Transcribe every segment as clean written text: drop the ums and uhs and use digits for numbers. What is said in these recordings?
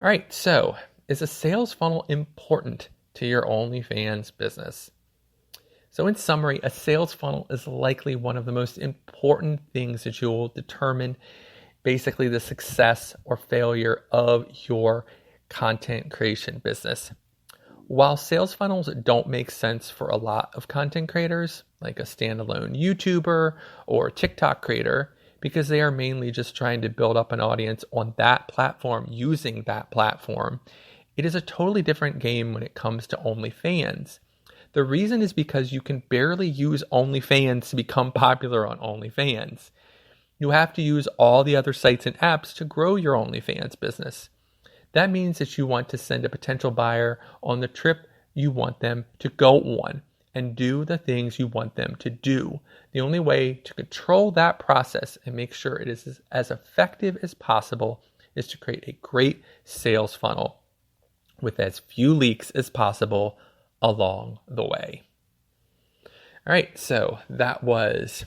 All right, so is a sales funnel important to your OnlyFans business? So in summary, a sales funnel is likely one of the most important things that you will determine basically the success or failure of your content creation business. While sales funnels don't make sense for a lot of content creators, like a standalone YouTuber or TikTok creator, because they are mainly just trying to build up an audience on that platform using that platform, it is a totally different game when it comes to OnlyFans. The reason is because you can barely use OnlyFans to become popular on OnlyFans. You have to use all the other sites and apps to grow your OnlyFans business. That means that you want to send a potential buyer on the trip you want them to go on and do the things you want them to do. The only way to control that process and make sure it is as effective as possible is to create a great sales funnel with as few leaks as possible along the way. All right, so that was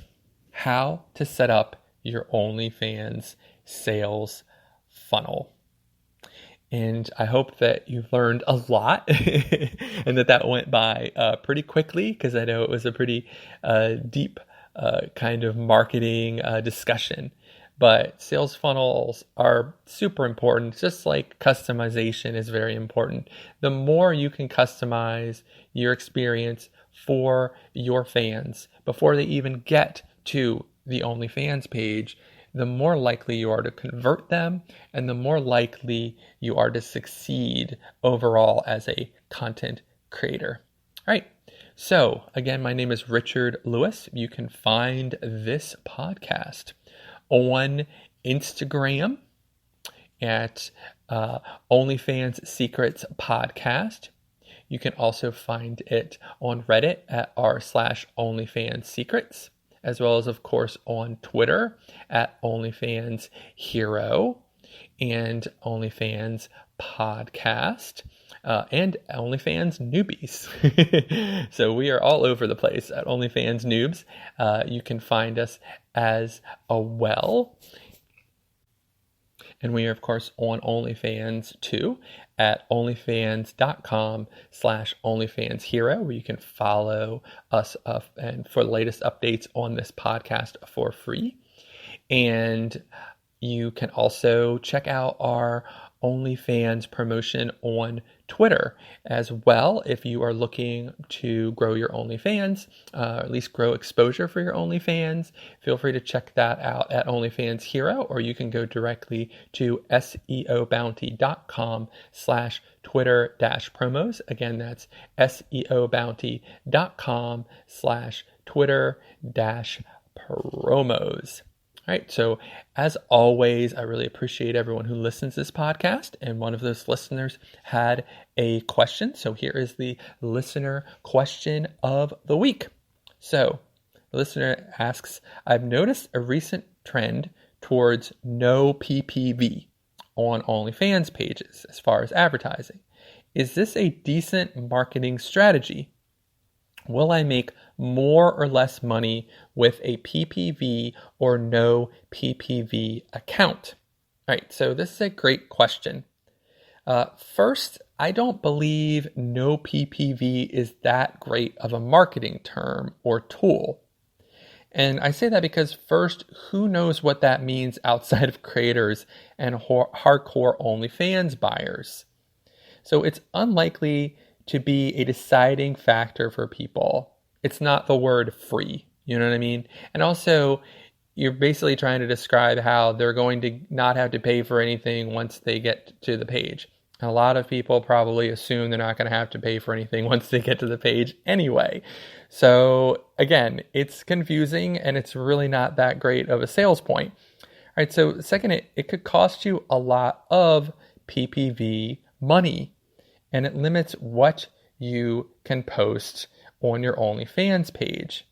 how to set up your OnlyFans sales funnel. And I hope that you learned a lot and that went by pretty quickly, because I know it was a pretty deep kind of marketing discussion. But sales funnels are super important, just like customization is very important. The more you can customize your experience for your fans before they even get to the OnlyFans page, the more likely you are to convert them, and the more likely you are to succeed overall as a content creator. All right. So again, my name is Richard Lewis. You can find this podcast on Instagram at OnlyFans Secrets Podcast. You can also find it on Reddit at r/OnlyFans Secrets, as well as, of course, on Twitter at OnlyFans Hero and OnlyFans Podcast and OnlyFans Newbies. So we are all over the place at OnlyFans Noobs. You can find us as well. And we are, of course, on OnlyFans too at onlyfans.com/OnlyFansHero, where you can follow us and for the latest updates on this podcast for free. And you can also check out our OnlyFans promotion on Twitter as well. If you are looking to grow your OnlyFans, or at least grow exposure for your OnlyFans, feel free to check that out at OnlyFans Hero, or you can go directly to seobounty.com/Twitter-promos. Again, that's seobounty.com/Twitter-promos. All right, so as always, I really appreciate everyone who listens to this podcast, and one of those listeners had a question. So here is the listener question of the week. So the listener asks, I've noticed a recent trend towards no PPV on OnlyFans pages as far as advertising. Is this a decent marketing strategy? Will I make more or less money with a PPV or no PPV account? All right, so this is a great question. First, I don't believe no PPV is that great of a marketing term or tool. And I say that because first, who knows what that means outside of creators and hardcore OnlyFans buyers? So it's unlikely to be a deciding factor for people. It's not the word free, you know what I mean? And also, you're basically trying to describe how they're going to not have to pay for anything once they get to the page. And a lot of people probably assume they're not going to have to pay for anything once they get to the page anyway. So again, it's confusing and it's really not that great of a sales point. All right, so second, it could cost you a lot of PPV money, and it limits what you can post on your OnlyFans page.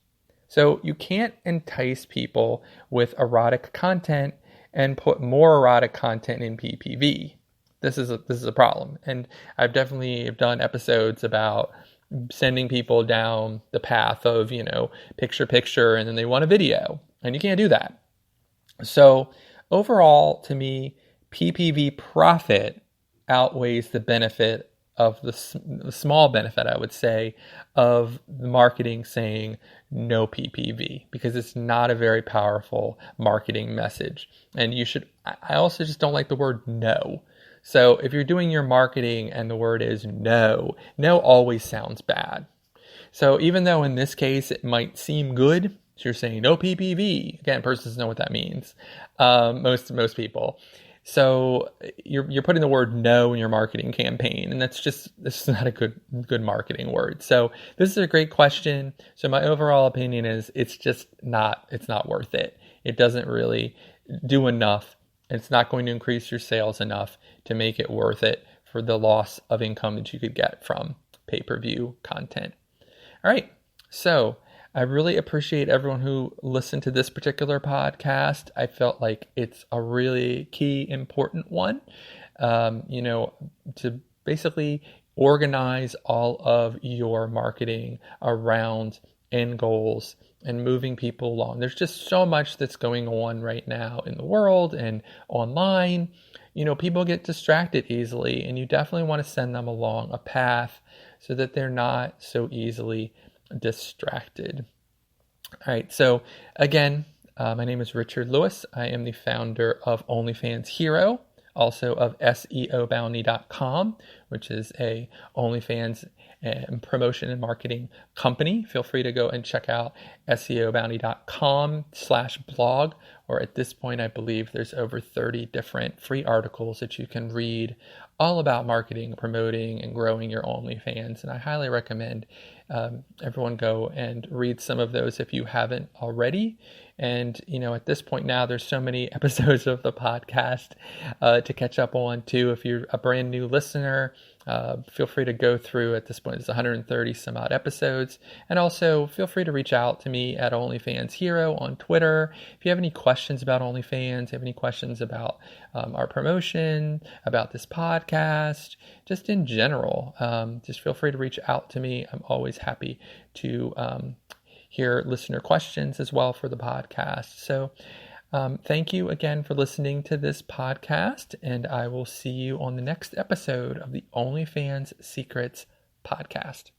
So you can't entice people with erotic content and put more erotic content in PPV. This is a problem. And I've definitely done episodes about sending people down the path of, picture, and then they want a video. And you can't do that. So overall, to me, PPV profit outweighs the benefit of the small benefit, I would say, of the marketing saying no PPV, because it's not a very powerful marketing message. And I also just don't like the word no. So if you're doing your marketing and the word is no, no always sounds bad. So even though in this case it might seem good, so you're saying no PPV. Again, person doesn't know what that means. Most people. So you're putting the word no in your marketing campaign, and this is not a good marketing word. So this is a great question. So my overall opinion is it's not worth it. It doesn't really do enough. It's not going to increase your sales enough to make it worth it for the loss of income that you could get from pay-per-view content. All right. So I really appreciate everyone who listened to this particular podcast. I felt like it's a really key, important one, to basically organize all of your marketing around end goals and moving people along. There's just so much that's going on right now in the world and online. People get distracted easily, and you definitely want to send them along a path so that they're not so easily distracted. All right. So again, my name is Richard Lewis. I am the founder of OnlyFans Hero, also of SEObounty.com, which is a OnlyFans promotion and marketing company. Feel free to go and check out SEObounty.com/blog, or at this point, I believe there's over 30 different free articles that you can read all about marketing, promoting, and growing your OnlyFans. And I highly recommend everyone go and read some of those if you haven't already. And, at this point now, there's so many episodes of the podcast to catch up on too. If you're a brand new listener, feel free to go through. At this point, there's 130 some odd episodes. And also feel free to reach out to me at OnlyFans Hero on Twitter. If you have any questions about OnlyFans, have any questions about our promotion, about this podcast, just in general, just feel free to reach out to me. I'm always happy to hear listener questions as well for the podcast. So thank you again for listening to this podcast, and I will see you on the next episode of the OnlyFans Secrets podcast.